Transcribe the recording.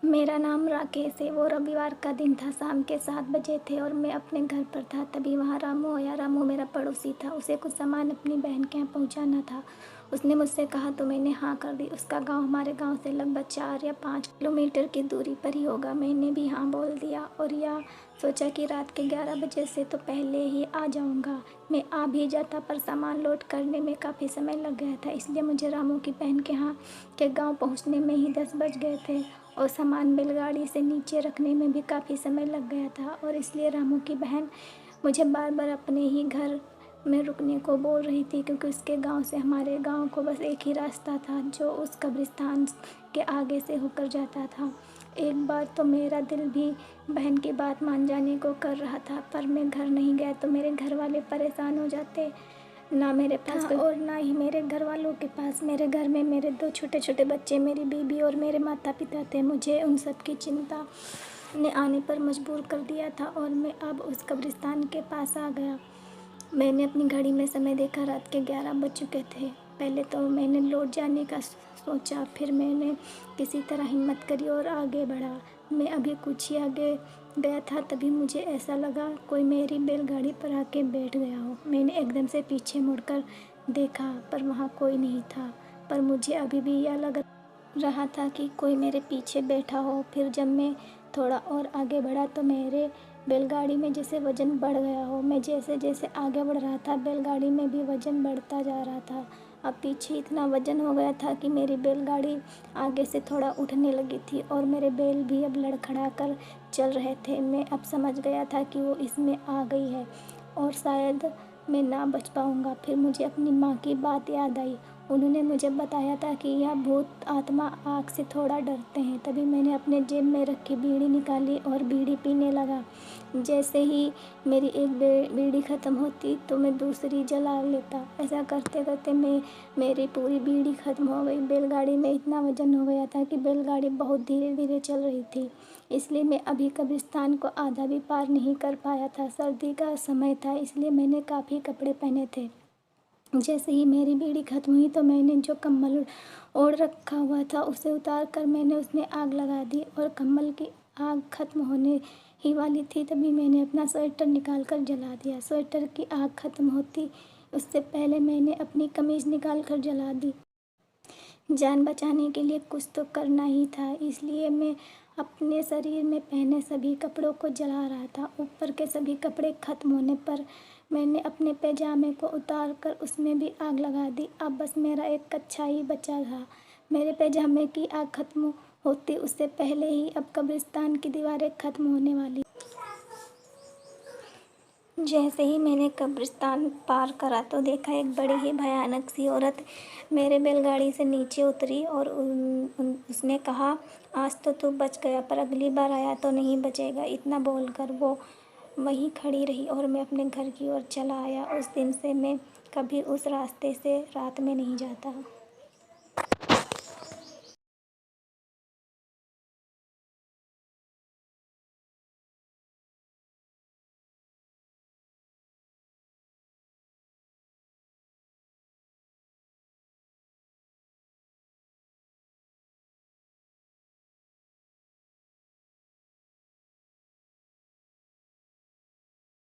मेरा नाम राकेश है। वो रविवार का दिन था, शाम के 7 बजे थे और मैं अपने घर पर था। तभी वहाँ रामू आया। रामू मेरा पड़ोसी था। उसे कुछ सामान अपनी बहन के यहाँ पहुँचाना था। उसने मुझसे कहा तो मैंने हाँ कर दी। उसका गांव हमारे गांव से लगभग 4 या 5 किलोमीटर की दूरी पर ही होगा। मैंने भी हाँ बोल दिया और यह सोचा कि रात के 11 बजे से तो पहले ही आ जाऊँगा। मैं आ भी जाता, पर सामान लोड करने में काफ़ी समय लग गया था, इसलिए मुझे रामू की बहन के यहाँ के गाँव पहुँचने में ही 10 बज गए थे और सामान बैलगाड़ी से नीचे रखने में भी काफ़ी समय लग गया था। और इसलिए रामू की बहन मुझे बार बार अपने ही घर में रुकने को बोल रही थी, क्योंकि उसके गांव से हमारे गांव को बस एक ही रास्ता था, जो उस कब्रिस्तान के आगे से होकर जाता था। एक बार तो मेरा दिल भी बहन की बात मान जाने को कर रहा था, पर मैं घर नहीं गया तो मेरे घर वाले परेशान हो जाते। ना मेरे पास कोई और ना ही मेरे घर वालों के पास। मेरे घर में मेरे 2 छोटे छोटे बच्चे, मेरी बीबी और मेरे माता पिता थे। मुझे उन सब की चिंता ने आने पर मजबूर कर दिया था और मैं अब उस कब्रिस्तान के पास आ गया। मैंने अपनी घड़ी में समय देखा, रात के 11 बज चुके थे। पहले तो मैंने लौट जाने का सोचा, फिर मैंने किसी तरह हिम्मत करी और आगे बढ़ा। मैं अभी कुछ ही आगे गया था, तभी मुझे ऐसा लगा कोई मेरी बैलगाड़ी पर आके बैठ गया हो। मैंने एकदम से पीछे मुड़कर देखा, पर वहाँ कोई नहीं था, पर मुझे अभी भी यह लग रहा था कि कोई मेरे पीछे बैठा हो। फिर जब मैं थोड़ा और आगे बढ़ा तो मेरे बैलगाड़ी में जैसे वज़न बढ़ गया हो। मैं जैसे जैसे आगे बढ़ रहा था, बैलगाड़ी में भी वज़न बढ़ता जा रहा था। अब पीछे इतना वज़न हो गया था कि मेरी बैलगाड़ी आगे से थोड़ा उठने लगी थी और मेरे बैल भी अब लड़खड़ा कर चल रहे थे। मैं अब समझ गया था कि वो इसमें आ गई है और शायद मैं ना बच पाऊँगा। फिर मुझे अपनी माँ की बात याद आई। उन्होंने मुझे बताया था कि यह भूत आत्मा आग से थोड़ा डरते हैं। तभी मैंने अपने जेब में रखी बीड़ी निकाली और बीड़ी पीने लगा। जैसे ही मेरी एक बीड़ी ख़त्म होती तो मैं दूसरी जला लेता। ऐसा करते करते मेरी पूरी बीड़ी ख़त्म हो गई। बैलगाड़ी में इतना वज़न हो गया था कि बैलगाड़ी बहुत धीरे धीरे चल रही थी, इसलिए मैं अभी कब्रिस्तान को आधा भी पार नहीं कर पाया था। सर्दी का समय था, इसलिए मैंने काफ़ी कपड़े पहने थे। जैसे ही मेरी बीड़ी ख़त्म हुई तो मैंने जो कंबल ओढ़ रखा हुआ था उसे उतार कर मैंने उसमें आग लगा दी और कंबल की आग ख़त्म होने ही वाली थी, तभी मैंने अपना स्वेटर निकाल कर जला दिया। स्वेटर की आग ख़त्म होती उससे पहले मैंने अपनी कमीज़ निकाल कर जला दी। जान बचाने के लिए कुछ तो करना ही था, इसलिए मैं अपने शरीर में पहने सभी कपड़ों को जला रहा था। ऊपर के सभी कपड़े ख़त्म होने पर मैंने अपने पैजामे को उतार कर उसमें भी आग लगा दी। अब बस मेरा एक कच्छा ही बचा था। मेरे पैजामे की आग ख़त्म होती उससे पहले ही अब कब्रिस्तान की दीवारें ख़त्म होने वाली। जैसे ही मैंने कब्रिस्तान पार करा तो देखा एक बड़ी ही भयानक सी औरत मेरे बैलगाड़ी से नीचे उतरी और उसने कहा, आज तो तू बच गया, पर अगली बार आया तो नहीं बचेगा। इतना बोलकर वो वहीं खड़ी रही और मैं अपने घर की ओर चला आया। उस दिन से मैं कभी उस रास्ते से रात में नहीं जाता।